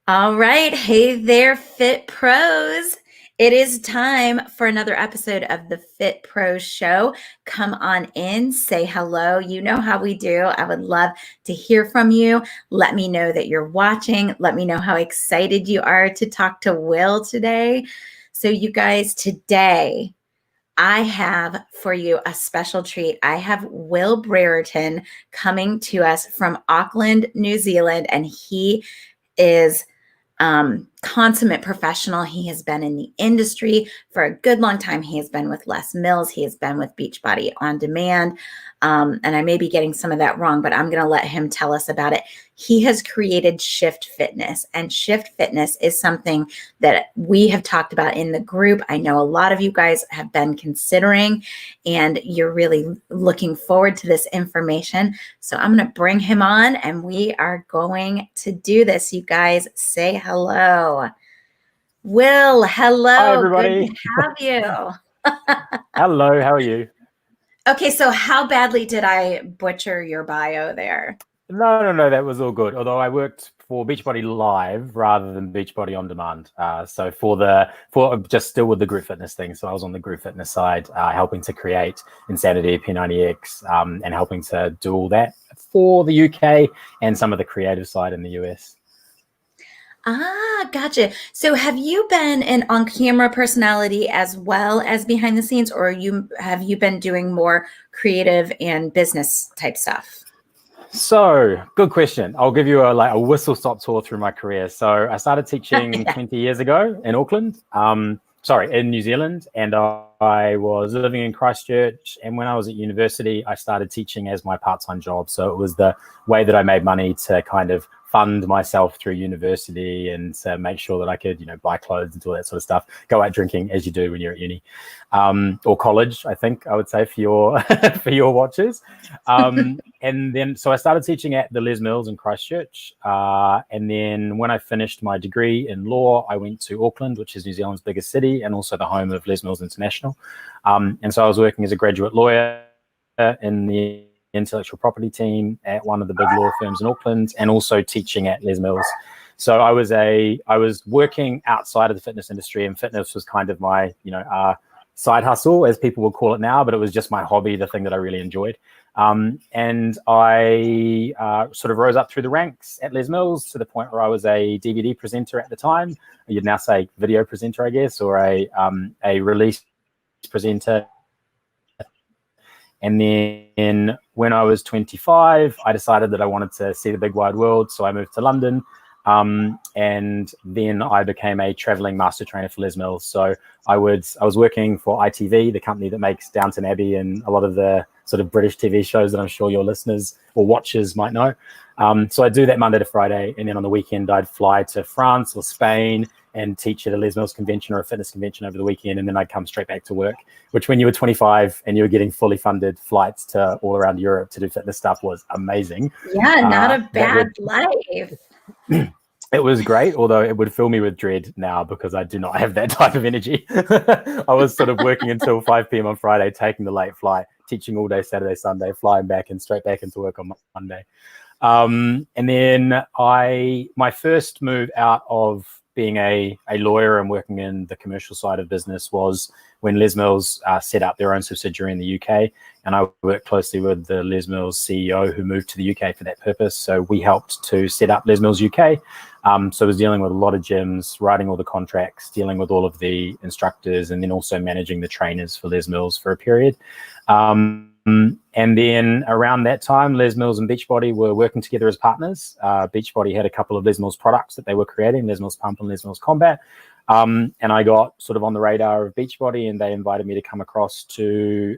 All right. Hey there, Fit Pros. It is time for another episode of the Fit Pros Show. Come on in, say hello. You know how we do. I would love to hear from you. Let me know that you're watching. Let me know how excited you are to talk to Will today. So, you guys, today I have for you a special treat. I have Will Brereton coming to us from Auckland, New Zealand, and he is consummate professional. He has been in the industry for a good long time. He has been with Les Mills. He has been with Beachbody On Demand. And I may be getting some of that wrong, but I'm going to let him tell us about it. He has created Shift Fitness, and Shift Fitness is something that we have talked about in the group. I know a lot of you guys have been considering, and you're really looking forward to this information. So I'm going to bring him on, and we are going to do this. You guys say hello. Will, hello. Hi, everybody. Good to have you. Hello, how are you? Okay, so how badly did I butcher your bio there? No, that was all good. Although I worked for Beachbody Live rather than Beachbody On Demand. So for just still with the group fitness thing. So I was on the group fitness side, helping to create Insanity, P90X, and helping to do all that for the UK and some of the creative side in the US. Ah, gotcha. So have you been an on-camera personality as well as behind the scenes, or have you been doing more creative and business type stuff? So, good question. I'll give you a whistle-stop tour through my career. So I started teaching 20 years ago in Auckland, in New Zealand, and I was living in Christchurch. And when I was at university, I started teaching as my part-time job. So it was the way that I made money to kind of fund myself through university and to make sure that I could, buy clothes and all that sort of stuff, go out drinking as you do when you're at uni, or college, I think I would say for your for your watchers. And then, so I started teaching at the Les Mills in Christchurch. And then when I finished my degree in law, I went to Auckland, which is New Zealand's biggest city and also the home of Les Mills International. And so I was working as a graduate lawyer in the intellectual property team at one of the big law firms in Auckland, and also teaching at Les Mills. So I was working outside of the fitness industry, and fitness was kind of my, side hustle, as people will call it now, but it was just my hobby, the thing that I really enjoyed. And I sort of rose up through the ranks at Les Mills to the point where I was a DVD presenter at the time. You'd now say video presenter, I guess, or a release presenter. And then when I was 25, I decided that I wanted to see the big wide world. So I moved to London. And then I became a traveling master trainer for Les Mills. So I was working for ITV, the company that makes Downton Abbey and a lot of the sort of British TV shows that I'm sure your listeners or watchers might know. So I'd do that Monday to Friday. And then on the weekend, I'd fly to France or Spain and teach at a Les Mills convention or a fitness convention over the weekend. And then I'd come straight back to work, which when you were 25 and you were getting fully funded flights to all around Europe to do fitness stuff was amazing. Yeah, not a bad life. It was great, although it would fill me with dread now because I do not have that type of energy. I was sort of working until 5 p.m. on Friday, taking the late flight, teaching all day Saturday, Sunday, flying back and straight back into work on Monday. And then my first move out of being a lawyer and working in the commercial side of business was when Les Mills set up their own subsidiary in the UK. And I worked closely with the Les Mills CEO who moved to the UK for that purpose. So we helped to set up Les Mills UK. So I was dealing with a lot of gyms, writing all the contracts, dealing with all of the instructors, and then also managing the trainers for Les Mills for a period. And then around that time, Les Mills and Beachbody were working together as partners. Beachbody had a couple of Les Mills products that they were creating, Les Mills Pump and Les Mills Combat. And I got sort of on the radar of Beachbody, and they invited me to come across to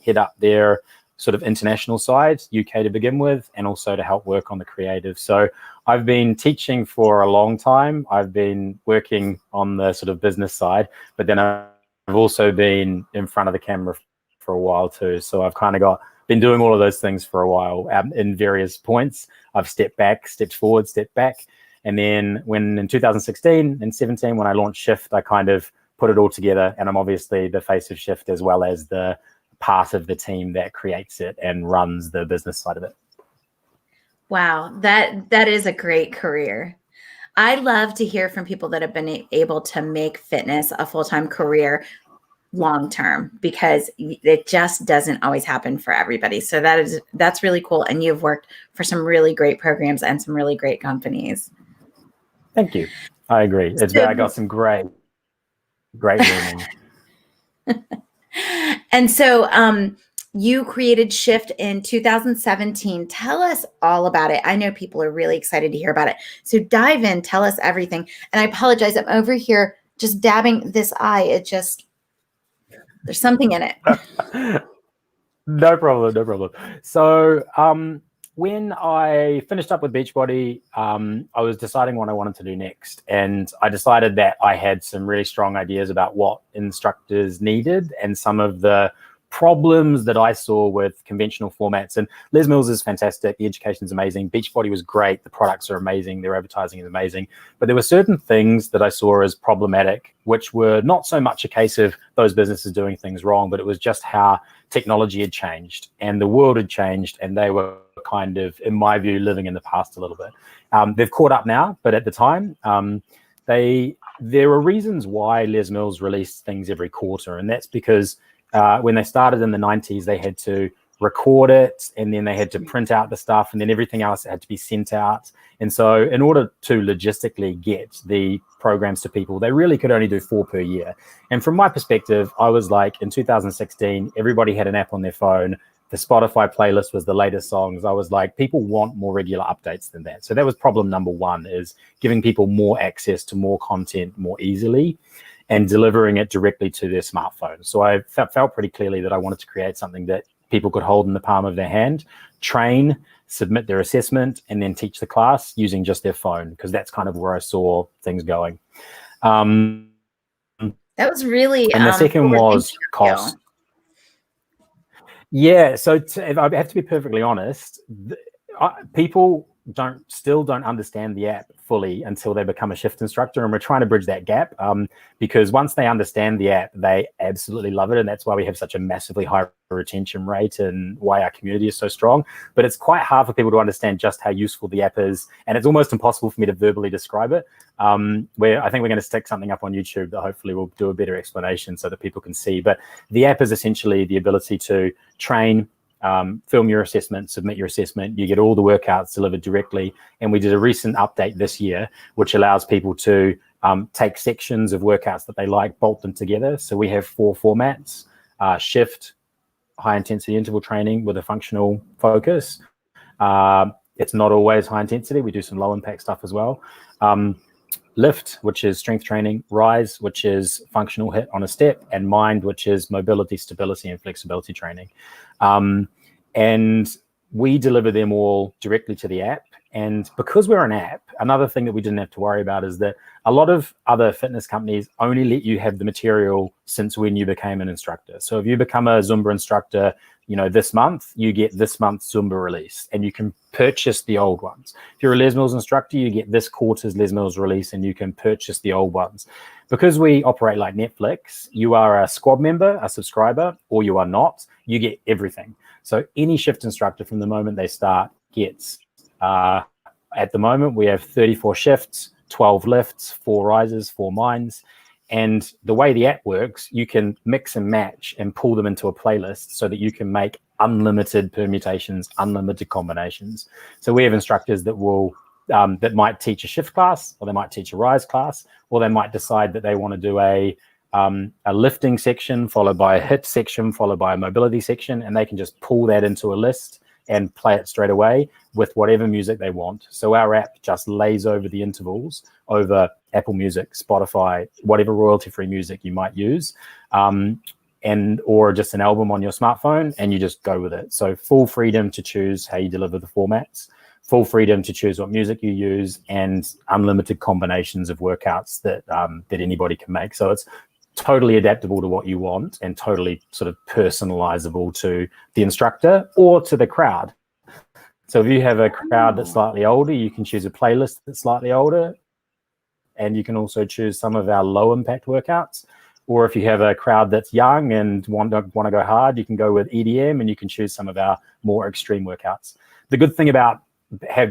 head up their sort of international side, UK to begin with, and also to help work on the creative. So I've been teaching for a long time. I've been working on the sort of business side, but then I've also been in front of the camera for a while too. So I've kind of been doing all of those things for a while in various points. I've stepped back, stepped forward, stepped back. And then when in 2016 and 17, when I launched Shift, I kind of put it all together. And I'm obviously the face of Shift as well as the part of the team that creates it and runs the business side of it. Wow, that is a great career. I love to hear from people that have been able to make fitness a full-time career long term, because it just doesn't always happen for everybody. So that's really cool. And you've worked for some really great programs and some really great companies. Thank you. I agree. I got some great learning. And so you created Shift in 2017. Tell us all about it. I know people are really excited to hear about it. So dive in, tell us everything. And I apologize, I'm over here just dabbing this eye. There's something in it. No problem. So when I finished up with Beachbody, I was deciding what I wanted to do next. And I decided that I had some really strong ideas about what instructors needed and some of the problems that I saw with conventional formats. And Les Mills is fantastic. The education is amazing. Beachbody was great. The products are amazing. Their advertising is amazing. But there were certain things that I saw as problematic, which were not so much a case of those businesses doing things wrong, but it was just how technology had changed and the world had changed, and they were kind of, in my view, living in the past a little bit. They've caught up now, but at the time, there were reasons why Les Mills released things every quarter, and that's because when they started in the 90s, they had to record it, and then they had to print out the stuff, and then everything else had to be sent out. And so in order to logistically get the programs to people, they really could only do 4 per year. And from my perspective, I was like, in 2016, everybody had an app on their phone. The Spotify playlist was the latest songs. I was like, people want more regular updates than that. So that was problem number one, is giving people more access to more content more easily and delivering it directly to their smartphone. So I felt pretty clearly that I wanted to create something that people could hold in the palm of their hand, train, submit their assessment, and then teach the class using just their phone, because that's kind of where I saw things going. That was really, and the second was cost. Yeah, so I have to be perfectly honest, people still don't understand the app fully until they become a Shift instructor, and we're trying to bridge that gap, because once they understand the app, they absolutely love it, and that's why we have such a massively high retention rate and why our community is so strong. But it's quite hard for people to understand just how useful the app is, and it's almost impossible for me to verbally describe it. Where I think we're going to stick something up on YouTube that hopefully will do a better explanation so that people can see. But the app is essentially the ability to train, film your assessment, submit your assessment. You get all the workouts delivered directly. And we did a recent update this year, which allows people to take sections of workouts that they like, bolt them together. So we have 4 formats: Shift, high intensity interval training with a functional focus. It's not always high intensity. We do some low impact stuff as well. Lift, which is strength training; Rise, which is functional hit on a step; and Mind, which is mobility, stability, and flexibility training. And we deliver them all directly to the app. And because we're an app, another thing that we didn't have to worry about is that a lot of other fitness companies only let you have the material since when you became an instructor. So if you become a Zumba instructor, this month, you get this month's Zumba release, and you can purchase the old ones. If you're a Les Mills instructor, you get this quarter's Les Mills release, and you can purchase the old ones. Because we operate like Netflix, you are a squad member, a subscriber, or you are not, you get everything. So any Shift instructor from the moment they start gets, at the moment, we have 34 shifts, 12 lifts, 4 rises, 4 minds. And the way the app works, you can mix and match and pull them into a playlist so that you can make unlimited permutations, unlimited combinations. So we have instructors that will that might teach a Shift class, or they might teach a Rise class, or they might decide that they want to do a lifting section followed by a HIIT section followed by a mobility section, and they can just pull that into a list and play it straight away with whatever music they want. So our app just lays over the intervals over Apple Music, Spotify, whatever royalty-free music you might use, or just an album on your smartphone, and you just go with it. So full freedom to choose how you deliver the formats, full freedom to choose what music you use, and unlimited combinations of workouts that anybody can make. So it's totally adaptable to what you want and totally sort of personalizable to the instructor or to the crowd. So if you have a crowd that's slightly older, you can choose a playlist that's slightly older, and you can also choose some of our low impact workouts. Or if you have a crowd that's young and want to go hard, you can go with EDM, and you can choose some of our more extreme workouts. The good thing about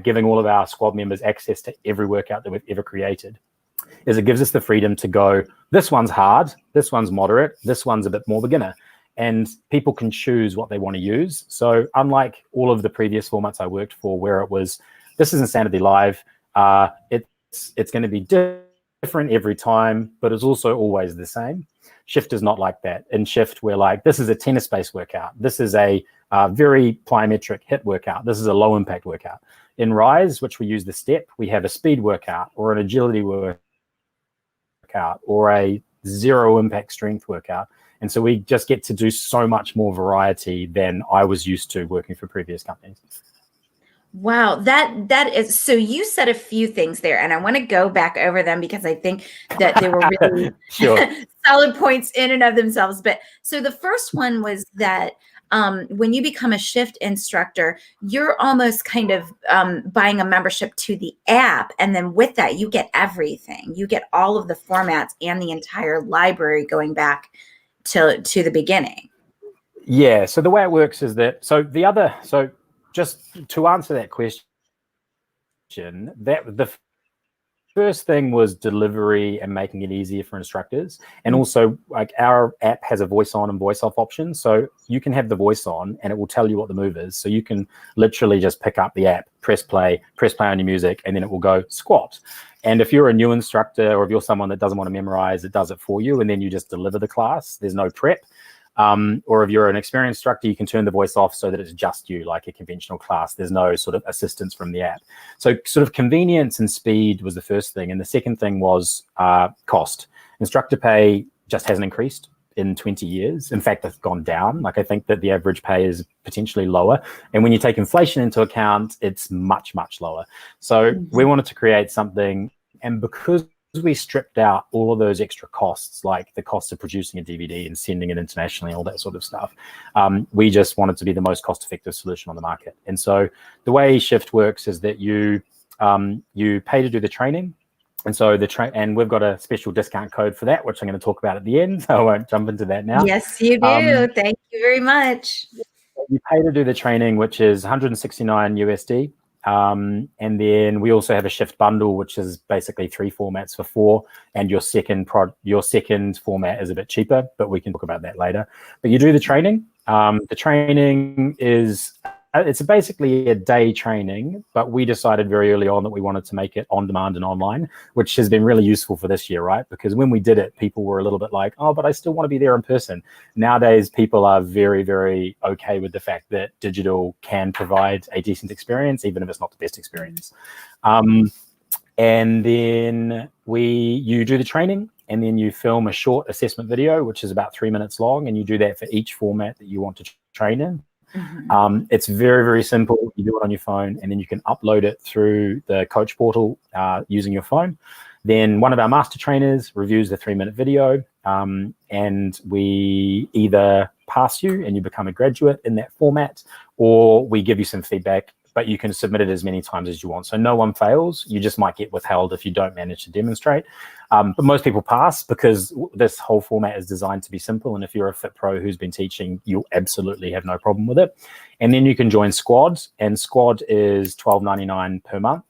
giving all of our squad members access to every workout that we've ever created is it gives us the freedom to go, this one's hard, this one's moderate, this one's a bit more beginner. And people can choose what they want to use. So unlike all of the previous formats I worked for, where it was, this is Insanity Live, it's going to be different every time, but it's also always the same. Shift is not like that. In Shift, we're like, this is a tennis-based workout. This is a very plyometric HIIT workout. This is a low-impact workout. In Rise, which we use the step, we have a speed workout or an agility workout or a zero-impact strength workout. And so we just get to do so much more variety than I was used to working for previous companies. Wow, that is, so you said a few things there, and I want to go back over them because I think that they were really solid points in and of themselves. But so the first one was that when you become a Shift instructor, you're almost kind of buying a membership to the app. And then with that, you get everything. You get all of the formats and the entire library going back to the beginning. Yeah. So the way it works is that, so just to answer that question, that the first thing was delivery and making it easier for instructors. And also, like, our app has a voice on and voice off option. So you can have the voice on and it will tell you what the move is. So you can literally just pick up the app, press play on your music, and then it will go squat. And if you're a new instructor or if you're someone that doesn't want to memorize, it does it for you. And then you just deliver the class. There's no prep. Or if you're an experienced instructor, you can turn the voice off so that it's just you, like a conventional class. There's no sort of assistance from the app. So sort of convenience and speed was the first thing. And the second thing was cost. Instructor pay just hasn't increased in 20 years. In fact, it's gone down. Like, I think that the average pay is potentially lower. And when you take inflation into account, it's much, much lower. So we wanted to create something, and because we stripped out all of those extra costs, like the cost of producing a DVD and sending it internationally, all that sort of stuff, we just wanted to be the most cost-effective solution on the market. And so the way Shift works is that you pay to do the training. And so and we've got a special discount code for that, which I'm going to talk about at the end. So I won't jump into that now. Yes, you do. Thank you very much. You pay to do the training, which is 169 USD. And then we also have a Shift bundle, which is basically 3 formats for $4. And your second format is a bit cheaper, but we can talk about that later. But you do the training. The training is it's basically a day training, but we decided very early on that we wanted to make it on demand and online, which has been really useful for this year, right? Because when we did it, people were a little bit like, oh, but I still want to be there in person. Nowadays, people are very, very okay with the fact that digital can provide a decent experience, even if it's not the best experience. And then you do the training, and then you film a short assessment video, which is about 3 minutes long, and you do that for each format that you want to train in. It's very, very simple. You do it on your phone, and then you can upload it through the coach portal using your phone. Then one of our master trainers reviews the 3-minute video, and we either pass you and you become a graduate in that format, or we give you some feedback, but you can submit it as many times as you want. So no one fails. You just might get withheld if you don't manage to demonstrate. But most people pass because this whole format is designed to be simple. And if you're a Fit Pro who's been teaching, you'll absolutely have no problem with it. And then you can join Squad, and Squad is $12.99 per month.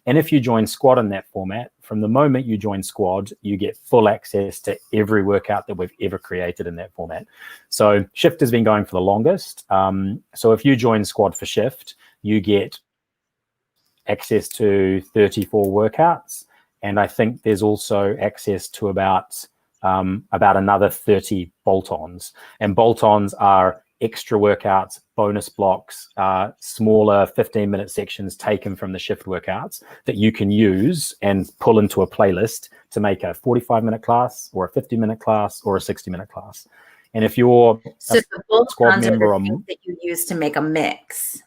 And if you join Squad in that format, from the moment you join Squad, you get full access to every workout that we've ever created in that format. So Shift has been going for the longest. So if you join Squad for Shift, you get access to 34 workouts. And I think there's also access to about another 30 bolt-ons. And bolt-ons are extra workouts, bonus blocks, smaller 15-minute sections taken from the Shift workouts that you can use and pull into a playlist to make a 45-minute class or a 50-minute class or a 60-minute class. And if you're a Squad member, that you use to make a mix.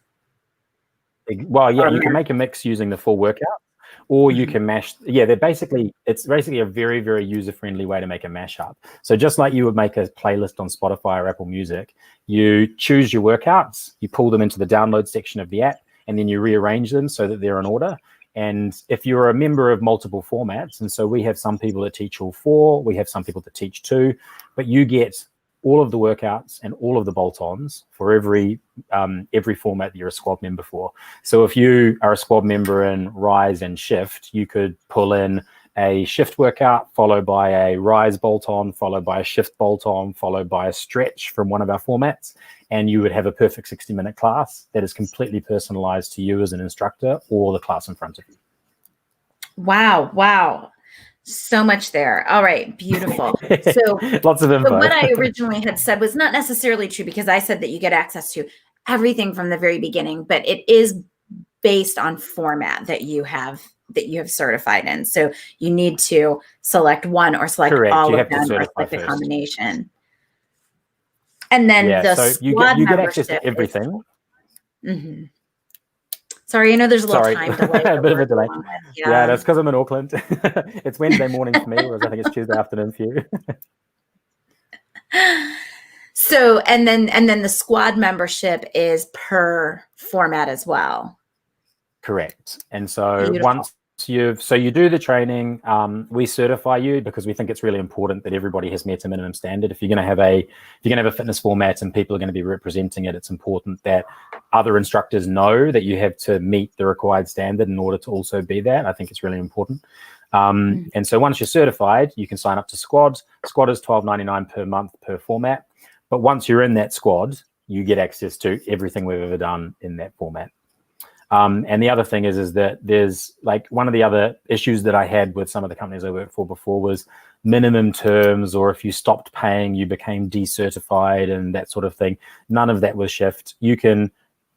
Well, yeah, you can make a mix using the full workout, or you can mash. Yeah, it's basically a very, very user-friendly way to make a mashup. So just like you would make a playlist on Spotify or Apple Music, you choose your workouts, you pull them into the download section of the app, and then you rearrange them so that they're in order. And if you're a member of multiple formats, and so we have some people that teach all 4, we have some people that teach 2, but you get all of the workouts and all of the bolt-ons for every format that you're a squad member for. So if you are a squad member in Rise and Shift, you could pull in a shift workout followed by a Rise bolt-on, followed by a shift bolt-on, followed by a stretch from one of our formats, and you would have a perfect 60-minute class that is completely personalized to you as an instructor or the class in front of you. Wow. So much there. All right. Beautiful. So lots of info. So what I originally had said was not necessarily true, because I said that you get access to everything from the very beginning, but it is based on format that you have certified in. So you need to select one or select Correct. all you of them or select a combination. And then the so you get access to everything. Mm-hmm. Sorry, I know there's a little time delay. A bit of a delay. Yeah, that's because I'm in Auckland. It's Wednesday morning for me, whereas I think it's Tuesday afternoon for you. So, and then the squad membership is per format as well. Correct. And so Beautiful. once you do the training, we certify you because we think it's really important that everybody has met a minimum standard. If you're going to have a fitness format and people are going to be representing it, it's important that other instructors know that you have to meet the required standard in order to also be that. I think it's really important. And so once you're certified, you can sign up to squad. Squad is $12.99 per month per format. But once you're in that squad, you get access to everything we've ever done in that format. And the other thing is that there's like one of the other issues that I had with some of the companies I worked for before was minimum terms, or if you stopped paying, you became decertified and that sort of thing. None of that was Shift. You can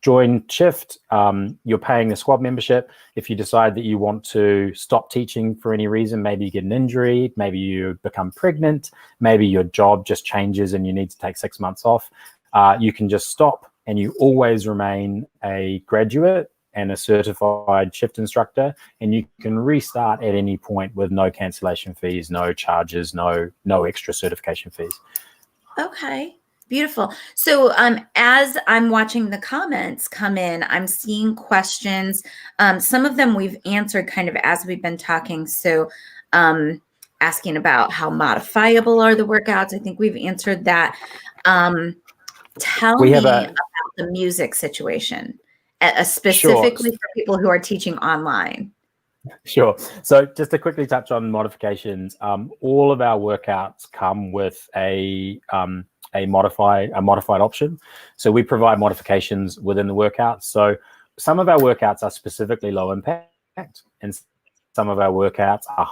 join Shift. You're paying the squad membership. If you decide that you want to stop teaching for any reason, maybe you get an injury, maybe you become pregnant, maybe your job just changes and you need to take 6 months off, you can just stop and you always remain a graduate and a certified Shift instructor, and you can restart at any point with no cancellation fees, no charges, no extra certification fees. Okay, beautiful. So as I'm watching the comments come in, I'm seeing questions. Some of them we've answered kind of as we've been talking. So asking about how modifiable are the workouts. I think we've answered that. Tell me about the music situation. Specifically for people who are teaching online. Sure. So just to quickly touch on modifications, all of our workouts come with a modified option. So we provide modifications within the workouts. So some of our workouts are specifically low impact, and some of our workouts are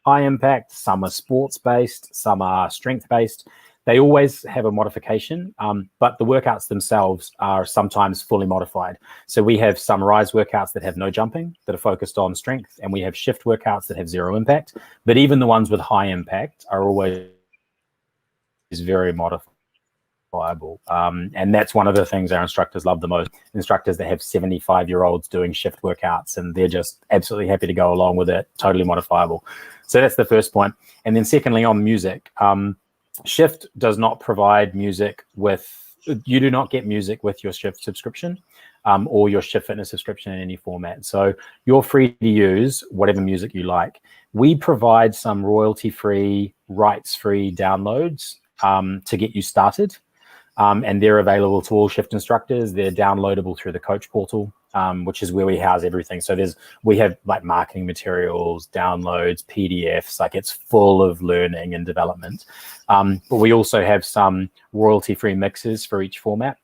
high impact. Some are sports based, some are strength based. They always have a modification, but the workouts themselves are sometimes fully modified. So we have some Rise workouts that have no jumping, that are focused on strength, and we have Shift workouts that have zero impact. But even the ones with high impact are always very modifiable. And that's one of the things our instructors love the most. Instructors that have 75-year-olds doing Shift workouts, and they're just absolutely happy to go along with it, totally modifiable. So that's the first point. And then secondly, on music, Shift does not provide music you do not get music with your Shift subscription or your Shift Fitness subscription in any format. So you're free to use whatever music you like. We provide some royalty-free, rights-free downloads to get you started. And they're available to all Shift instructors. They're downloadable through the coach portal, which is where we house everything. So we have like marketing materials, downloads, PDFs, like it's full of learning and development. But we also have some royalty-free mixes for each format,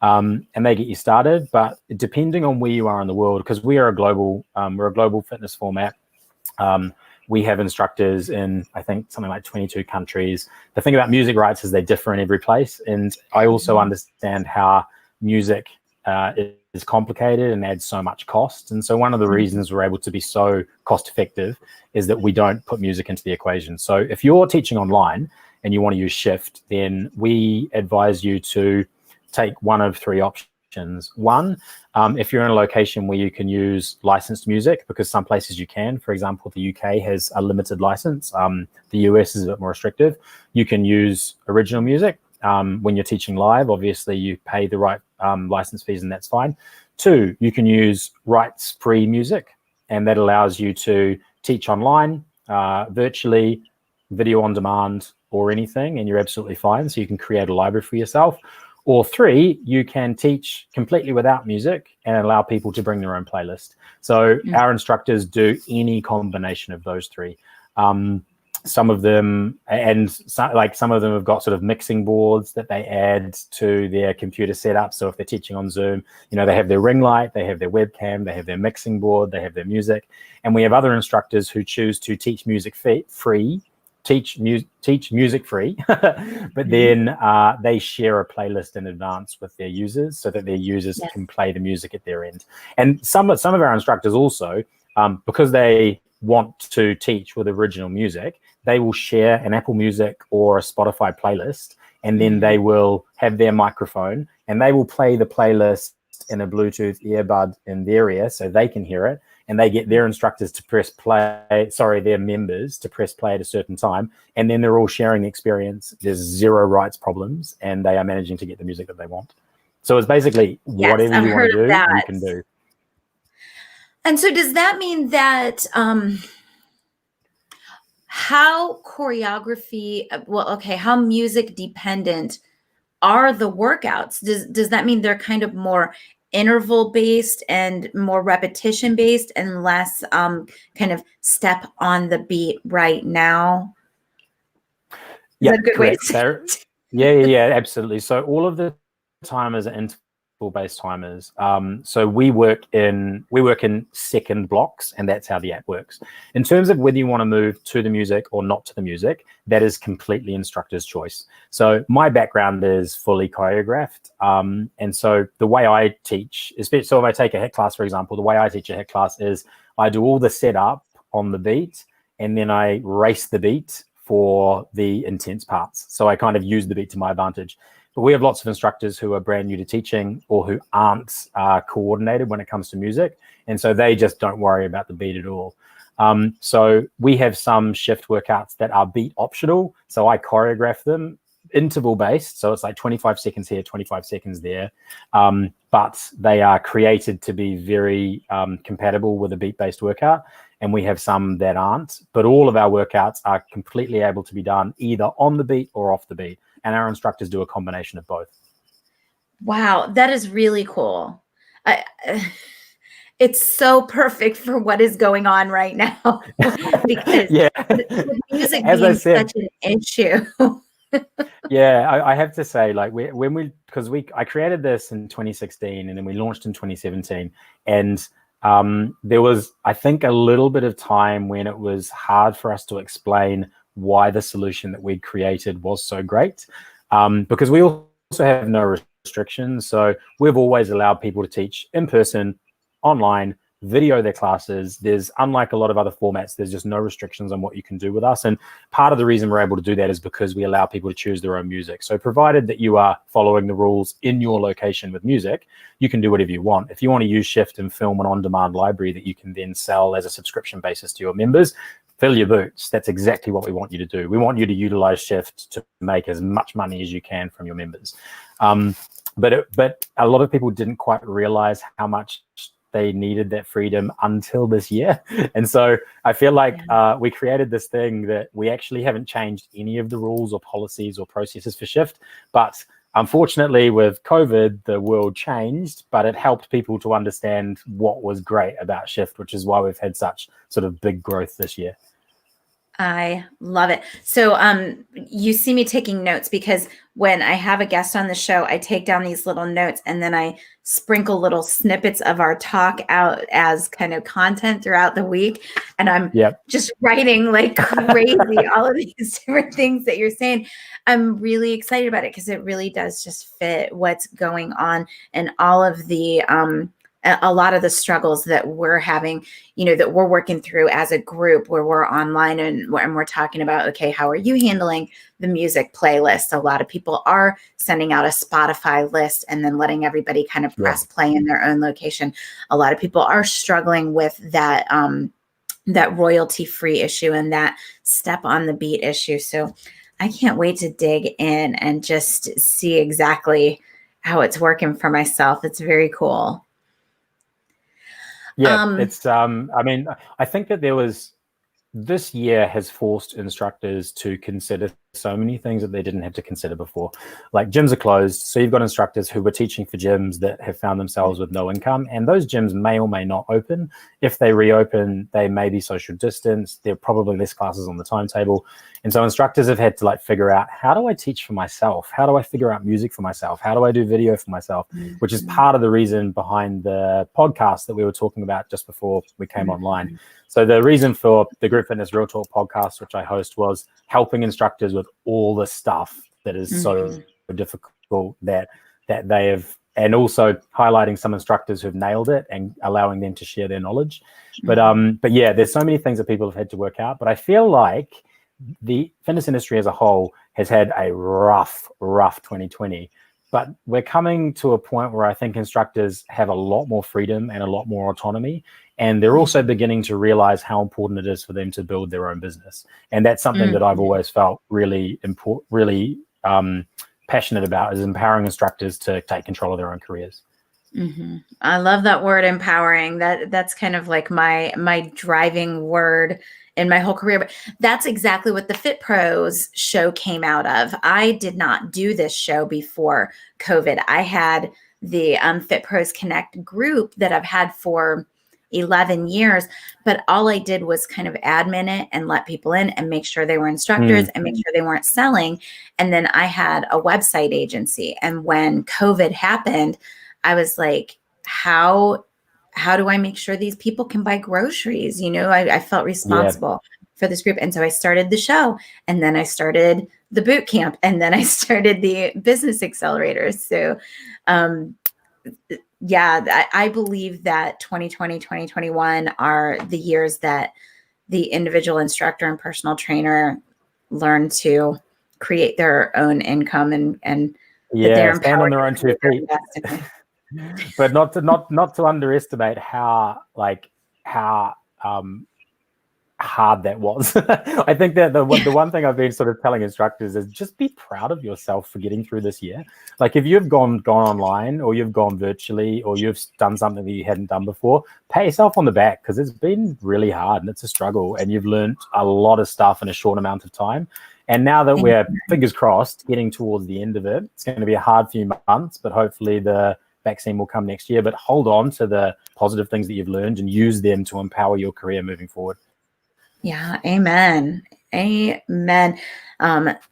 and they get you started. But depending on where you are in the world, because we're a global fitness format, we have instructors in, I think, something like 22 countries. The thing about music rights is they differ in every place. And I also understand how music is complicated and adds so much cost. And so one of the reasons we're able to be so cost effective is that we don't put music into the equation. So if you're teaching online and you want to use Shift, then we advise you to take one of three options. One, if you're in a location where you can use licensed music, because some places you can. For example, the UK has a limited license. The US is a bit more restrictive. You can use original music. When you're teaching live, obviously you pay the right license fees, and that's fine. Two, you can use rights-free music, and that allows you to teach online, virtually, video on demand, or anything, and you're absolutely fine. So you can create a library for yourself. Or 3, you can teach completely without music and allow people to bring their own playlist. So our instructors do any combination of those 3. Some of them, and some of them have got sort of mixing boards that they add to their computer setup. So if they're teaching on Zoom, they have their ring light, they have their webcam, they have their mixing board, they have their music. And we have other instructors who choose to teach music free, teach music free, but then they share a playlist in advance with their users so that their users can play the music at their end. And some of our instructors also, because they want to teach with original music, they will share an Apple Music or a Spotify playlist, and then they will have their microphone and they will play the playlist in a Bluetooth earbud in their ear so they can hear it, and they get their instructors to press play, their members to press play at a certain time, and then they're all sharing the experience. There's 0 rights problems, and they are managing to get the music that they want. So it's basically whatever you want to do, you can do. And so does that mean that how music dependent are the workouts? Does that mean they're kind of more interval based and more repetition based and less kind of step on the beat right now? Yeah, is that a good way to say it? Yeah, absolutely. So all of the timers are interval-based timers. So we work in second blocks, and that's how the app works. In terms of whether you want to move to the music or not to the music, that is completely instructor's choice. So my background is fully choreographed, and so the way I teach, so if I take a HIIT class, for example, the way I teach a HIIT class is I do all the setup on the beat, and then I race the beat for the intense parts. So I kind of use the beat to my advantage. But we have lots of instructors who are brand new to teaching or who aren't coordinated when it comes to music. And so they just don't worry about the beat at all. So we have some shift workouts that are beat optional. So I choreograph them interval based. So it's like 25 seconds here, 25 seconds there. But they are created to be very compatible with a beat based workout. And we have some that aren't, but all of our workouts are completely able to be done either on the beat or off the beat. And our instructors do a combination of both. Wow, that is really cool. It's so perfect for what is going on right now because with music being such an issue. Yeah, I have to say, like I created this in 2016 and then we launched in 2017, and there was, I think, a little bit of time when it was hard for us to explain why the solution that we created was so great, because we also have no restrictions. So we've always allowed people to teach in person, online, video their classes. There's, unlike a lot of other formats, there's just no restrictions on what you can do with us. And part of the reason we're able to do that is because we allow people to choose their own music. So provided that you are following the rules in your location with music, you can do whatever you want. If you want to use Shift and film an on-demand library that you can then sell as a subscription basis to your members, fill your boots. That's exactly what we want you to do. We want you to utilize Shift to make as much money as you can from your members. But a lot of people didn't quite realize how much they needed that freedom until this year. And so I feel like we created this thing that we actually haven't changed any of the rules or policies or processes for Shift. But unfortunately, with COVID, the world changed, but it helped people to understand what was great about Shift, which is why we've had such sort of big growth this year. I love it. So you see me taking notes because when I have a guest on the show, I take down these little notes and then I sprinkle little snippets of our talk out as kind of content throughout the week. And I'm just writing like crazy, all of these different things that you're saying. I'm really excited about it because it really does just fit what's going on and all of the a lot of the struggles that we're having, that we're working through as a group where we're online and we're talking about, okay, how are you handling the music playlist? A lot of people are sending out a Spotify list and then letting everybody kind of press play in their own location. A lot of people are struggling with that, that royalty-free issue and that step on the beat issue. So I can't wait to dig in and just see exactly how it's working for myself. It's very cool. Yeah, it's, I mean, I think that this year has forced instructors to consider so many things that they didn't have to consider before. Like gyms are closed, so you've got instructors who were teaching for gyms that have found themselves with no income, and those gyms may or may not open. If they reopen, they may be social distance. There are probably less classes on the timetable, and so instructors have had to like figure out, how do I teach for myself? How do I figure out music for myself? How do I do video for myself? Which is part of the reason behind the podcast that we were talking about just before we came online. So the reason for the Group Fitness Real Talk podcast, which I host, was helping instructors with all the stuff that is so difficult that they have, and also highlighting some instructors who've nailed it and allowing them to share their knowledge. But yeah, there's so many things that people have had to work out. But I feel like the fitness industry as a whole has had a rough 2020. But we're coming to a point where I think instructors have a lot more freedom and a lot more autonomy. And they're also beginning to realize how important it is for them to build their own business. And that's something that I've always felt really important, really passionate about, is empowering instructors to take control of their own careers. I love that word, empowering. That's kind of like my driving word in my whole career. But that's exactly what the Fit Pros show came out of. I did not do this show before COVID. I had the Fit Pros Connect group that I've had for 11 years, but all I did was kind of admin it and let people in and make sure they were instructors and make sure they weren't selling. And then I had a website agency. And when COVID happened, I was like, how do I make sure these people can buy groceries? You know, I felt responsible for this group. And so I started the show, and then I started the boot camp, and then I started the business accelerators. So, yeah, I believe that 2020, 2021 are the years that the individual instructor and personal trainer learn to create their own income and that they're stand on their own 2 feet. But not to underestimate how hard that was. I think that the one thing I've been sort of telling instructors is just be proud of yourself for getting through this year. Like if you've gone online, or you've gone virtually, or you've done something that you hadn't done before, pat yourself on the back, because it's been really hard and it's a struggle, and you've learned a lot of stuff in a short amount of time. And now that we're, fingers crossed, getting towards the end of it, it's going to be a hard few months, but hopefully the vaccine will come next year. But hold on to the positive things that you've learned and use them to empower your career moving forward. Yeah. Amen. Amen.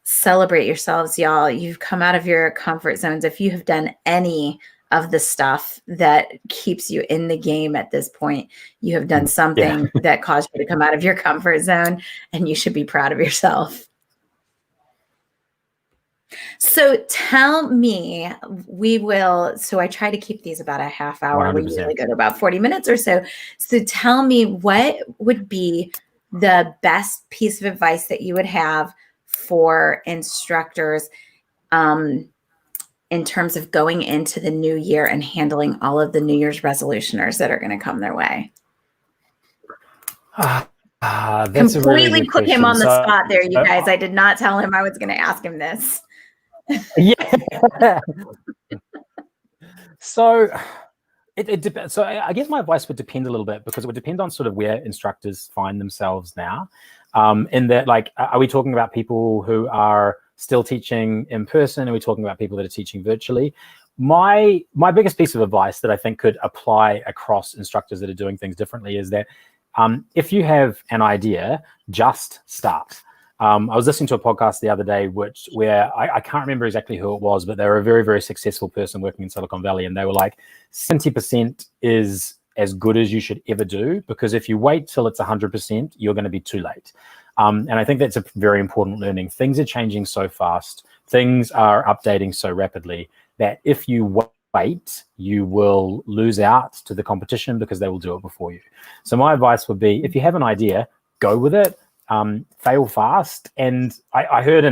Celebrate yourselves, y'all. You've come out of your comfort zones. If you have done any of the stuff that keeps you in the game at this point, you have done something that caused you to come out of your comfort zone, and you should be proud of yourself. So tell me, so I try to keep these about a half hour. 100%. We usually go to about 40 minutes or so. So tell me, what would be the best piece of advice that you would have for instructors in terms of going into the new year and handling all of the New Year's resolutioners that are going to come their way? That's completely a really put him on the question. spot there, you guys. I did not tell him I was going to ask him this. Yeah. So it depends. So I guess my advice would depend a little bit, because it would depend on sort of where instructors find themselves now. In that, like, are we talking about people who are still teaching in person? Are we talking about people that are teaching virtually? My biggest piece of advice that I think could apply across instructors that are doing things differently is that if you have an idea, just start. I was listening to a podcast the other day, where I can't remember exactly who it was, but they were a very, very successful person working in Silicon Valley. And they were like, 70% is as good as you should ever do, because if you wait till it's 100%, you're going to be too late. And I think that's a very important learning. Things are changing so fast. Things are updating so rapidly that if you wait, you will lose out to the competition, because they will do it before you. So my advice would be, if you have an idea, go with it. Fail fast. And I heard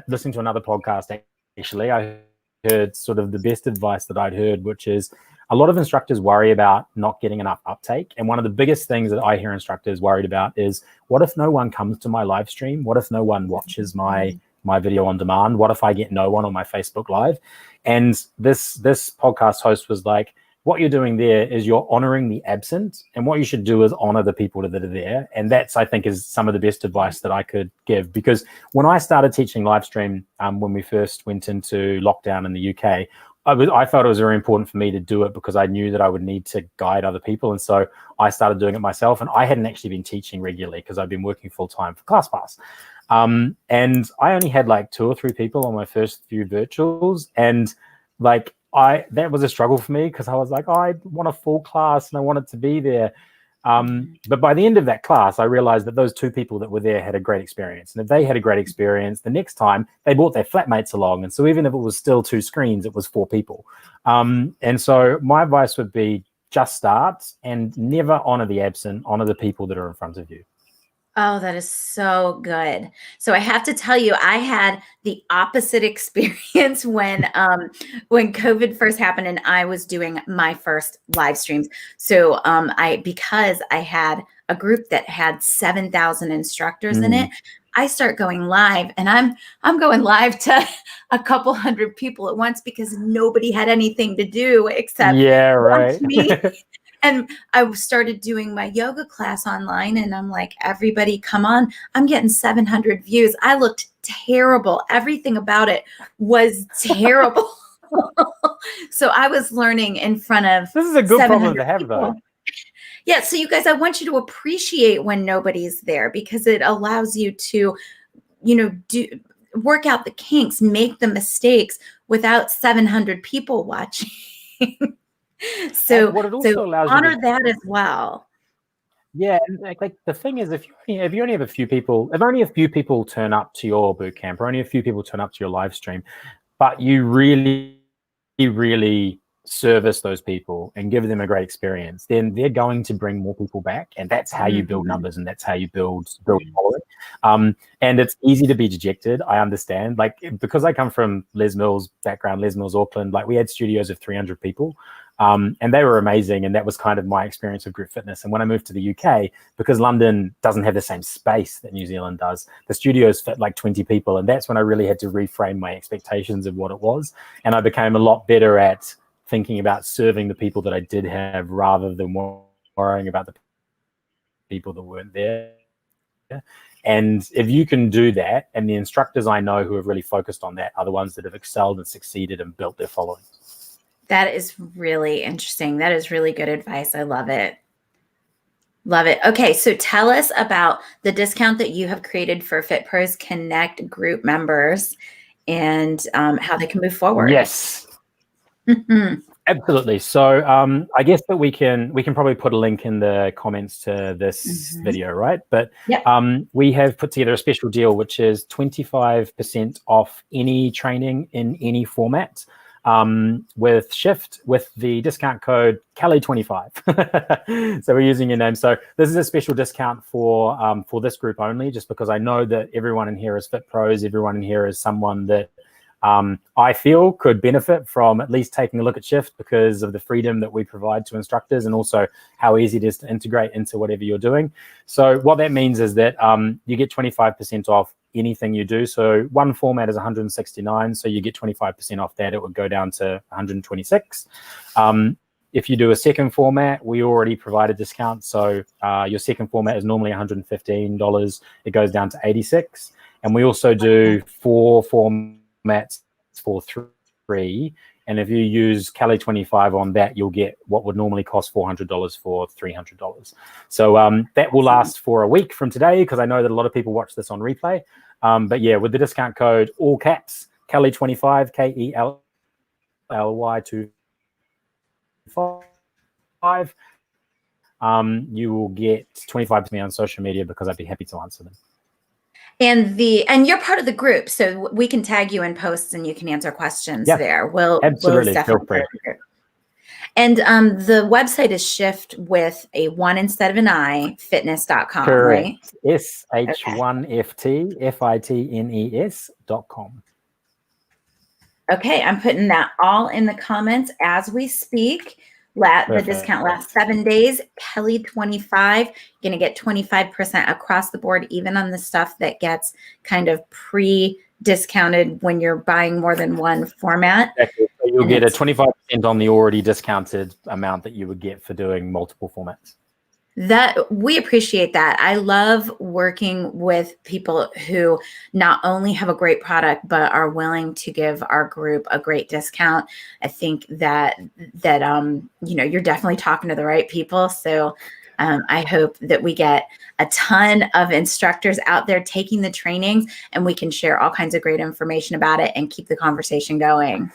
listening to another podcast, actually, I heard sort of the best advice that I'd heard, which is a lot of instructors worry about not getting enough uptake. And one of the biggest things that I hear instructors worried about is, what if no one comes to my live stream? What if no one watches my video on demand? What if I get no one on my Facebook Live? And this podcast host was like, what you're doing there is you're honoring the absent, and what you should do is honor the people that are there. And that's, I think, is some of the best advice that I could give, because when I started teaching live stream, when we first went into lockdown in the UK, I felt it was very important for me to do it because I knew that I would need to guide other people. And so I started doing it myself, and I hadn't actually been teaching regularly because I've been working full time for ClassPass. And I only had like 2 or 3 people on my first few virtuals. And like, that was a struggle for me because I was like, oh, I want a full class and I want it to be there. But by the end of that class, I realized that those 2 people that were there had a great experience. And if they had a great experience, the next time they brought their flatmates along. And so even if it was still 2 screens, it was 4 people. And so my advice would be just start and never honor the absent, honor the people that are in front of you. Oh, that is so good. So I have to tell you, I had the opposite experience when COVID first happened and I was doing my first live streams. So because I had a group that had 7,000 instructors in it, I start going live, and I'm going live to a couple hundred people at once because nobody had anything to do except watch me. And I started doing my yoga class online, and I'm like, everybody come on. I'm getting 700 views. I looked terrible. Everything about it was terrible. So I was learning in front of This is a good problem to have, though. Yeah. So you guys, I want you to appreciate when nobody's there, because it allows you to, work out the kinks, make the mistakes without 700 people watching. So what it also allows honor you to, that as well. Yeah, and like the thing is, if you only have a few people, if only a few people turn up to your boot camp, or only a few people turn up to your live stream, but you really, really service those people and give them a great experience, then they're going to bring more people back, and that's how you build numbers, and that's how you build following. And it's easy to be dejected. I understand, like, because I come from Les Mills background, Les Mills Auckland, like we had studios of 300 people. And they were amazing. And that was kind of my experience of group fitness. And when I moved to the UK, because London doesn't have the same space that New Zealand does, the studios fit like 20 people. And that's when I really had to reframe my expectations of what it was. And I became a lot better at thinking about serving the people that I did have, rather than worrying about the people that weren't there. And if you can do that, and the instructors I know who have really focused on that are the ones that have excelled and succeeded and built their following. That is really interesting. That is really good advice. I love it. Love it. Okay, so tell us about the discount that you have created for Fit Pros Connect group members, and how they can move forward. Yes, absolutely. So I guess that we can probably put a link in the comments to this video, right? But we have put together a special deal, which is 25% off any training in any format. With Shift, with the discount code Kelly25. So we're using your name. So this is a special discount for this group only, just because I know that everyone in here is Fit Pros. Everyone in here is someone that I feel could benefit from at least taking a look at Shift, because of the freedom that we provide to instructors, and also how easy it is to integrate into whatever you're doing. So what that means is that you get 25% off anything you do. So one format is 169, so you get 25% off that. It would go down to 126. If you do a second format, we already provide a discount. So your second format is normally $115. It goes down to 86. And we also do 4 formats for 3. And if you use Kelly25 on that, you'll get what would normally cost $400 for $300. So that will last for a week from today, because I know that a lot of people watch this on replay. But yeah, with the discount code, all caps, Kelly25, KELLY25, you will get 25% on social media, because I'd be happy to answer them. And you're part of the group, so we can tag you in posts and you can answer questions there. Absolutely. Feel free. And the website is Shift with a 1 instead of an I, fitness.com, right? SH1FT Fitness.com. Okay, I'm putting that all in the comments as we speak. The discount lasts 7 days. Kelly25, you're going to get 25% across the board, even on the stuff that gets kind of pre-discounted when you're buying more than one format. Exactly. So you'll get a 25% on the already discounted amount that you would get for doing multiple formats. That we appreciate that. I love working with people who not only have a great product, but are willing to give our group a great discount. I think that you're definitely talking to the right people. So I hope that we get a ton of instructors out there taking the trainings, and we can share all kinds of great information about it and keep the conversation going.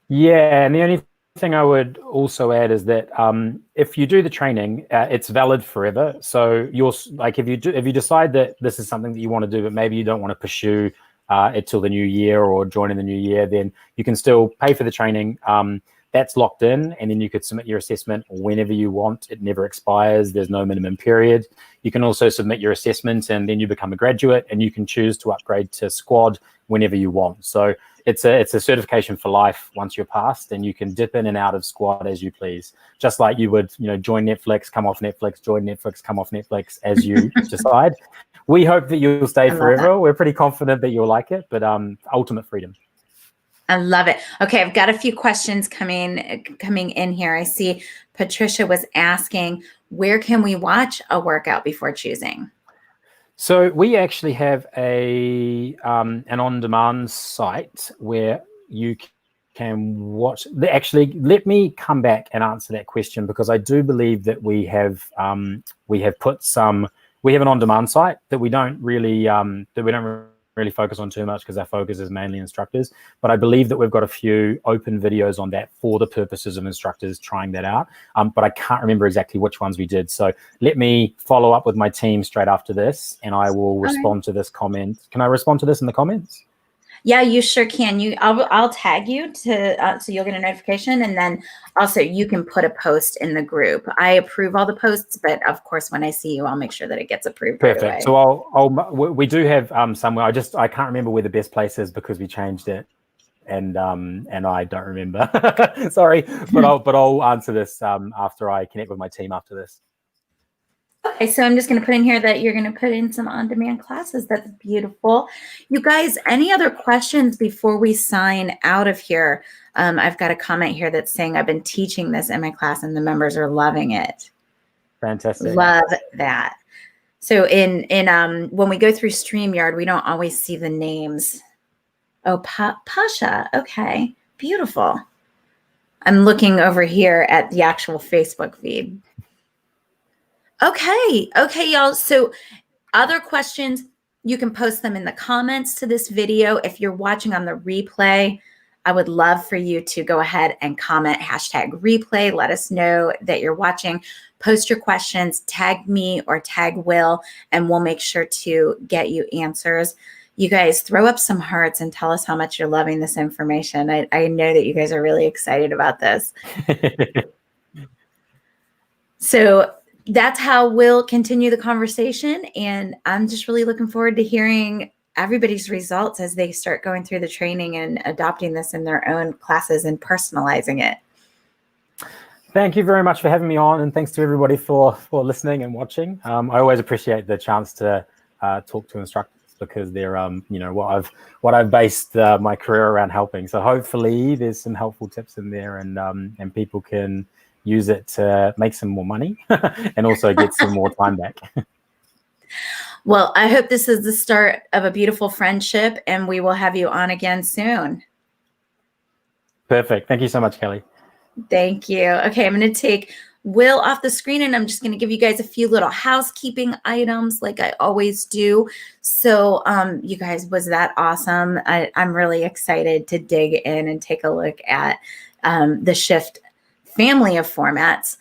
Yeah, and the only thing I would also add is that if you do the training, it's valid forever. So you're like, if you decide that this is something that you want to do, but maybe you don't want to pursue it till the new year or join in the new year, then you can still pay for the training. That's locked in, and then you could submit your assessment whenever you want. It never expires. There's no minimum period. You can also submit your assessment, and then you become a graduate, and you can choose to upgrade to squad whenever you want. So it's a certification for life once you're passed, and you can dip in and out of squad as you please, just like you would, join Netflix, come off Netflix, join Netflix, come off Netflix as you decide. We hope that you'll stay forever. We're pretty confident that you'll like it, but ultimate freedom. I love it. Okay, I've got a few questions coming in here. I see Patricia was asking, where can we watch a workout before choosing? So we actually have an on-demand site where you can watch. Actually, let me come back and answer that question, because I do believe that we have an on-demand site that we don't really focus on too much, because our focus is mainly instructors. But I believe that we've got a few open videos on that for the purposes of instructors trying that out. But I can't remember exactly which ones we did. So let me follow up with my team straight after this, and I will respond to this comment. Can I respond to this in the comments? Yeah, you sure can. I'll tag you to so you'll get a notification, and then also you can put a post in the group. I approve all the posts, but of course, when I see you, I'll make sure that it gets approved. Perfect. Right away. So we do have somewhere. I can't remember where the best place is because we changed it, and I don't remember. Sorry, but I'll answer this after I connect with my team after this. Okay, so I'm just going to put in here that you're going to put in some on-demand classes. That's beautiful. You guys, any other questions before we sign out of here? I've got a comment here that's saying, I've been teaching this in my class and the members are loving it. Fantastic. Love that. So when we go through StreamYard, we don't always see the names. Oh, Pasha. Okay, beautiful. I'm looking over here at the actual Facebook feed. Okay, y'all. So other questions, you can post them in the comments to this video. If you're watching on the replay, I would love for you to go ahead and comment #replay. Let us know that you're watching. Post your questions, tag me or tag Will, and we'll make sure to get you answers. You guys throw up some hearts and tell us how much you're loving this information. I know that you guys are really excited about this. So that's how we'll continue the conversation. And I'm just really looking forward to hearing everybody's results as they start going through the training and adopting this in their own classes and personalizing it. Thank you very much for having me on, and thanks to everybody for listening and watching. I always appreciate the chance to talk to instructors, because they're what I've based my career around helping. So hopefully there's some helpful tips in there, and people can use it to make some more money and also get some more time back. Well, I hope this is the start of a beautiful friendship, and we will have you on again soon. Perfect. Thank you so much, Kelly. Thank you. Okay, I'm going to take Will off the screen, and I'm just going to give you guys a few little housekeeping items like I always do. So you guys, was that awesome? I'm really excited to dig in and take a look at the Shift family of formats.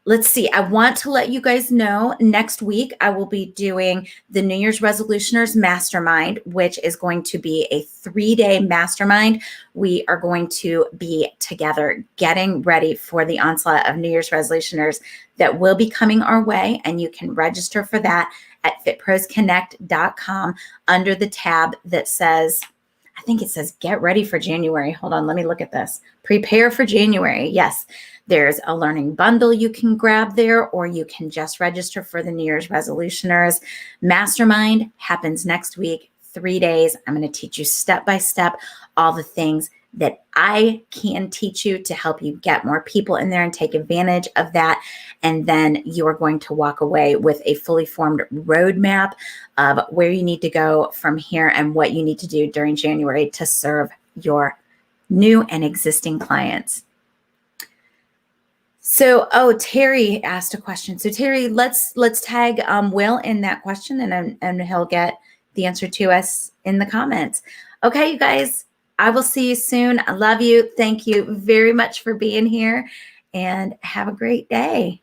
Let's see. I want to let you guys know next week I will be doing the New Year's Resolutioners Mastermind, which is going to be a 3-day mastermind. We are going to be together getting ready for the onslaught of New Year's Resolutioners that will be coming our way. And you can register for that at fitprosconnect.com under the tab that says, I think it says get ready for January. Hold on, let me look at this. Prepare for January. Yes, there's a learning bundle you can grab there, or you can just register for the New Year's Resolutioners. Mastermind happens next week, 3 days. I'm going to teach you step by step all the things that I can teach you to help you get more people in there and take advantage of that. And then you're going to walk away with a fully formed roadmap of where you need to go from here and what you need to do during January to serve your new and existing clients. So, Terry asked a question. So Terry, let's tag Will in that question, and he'll get the answer to us in the comments. Okay, you guys, I will see you soon. I love you. Thank you very much for being here, and have a great day.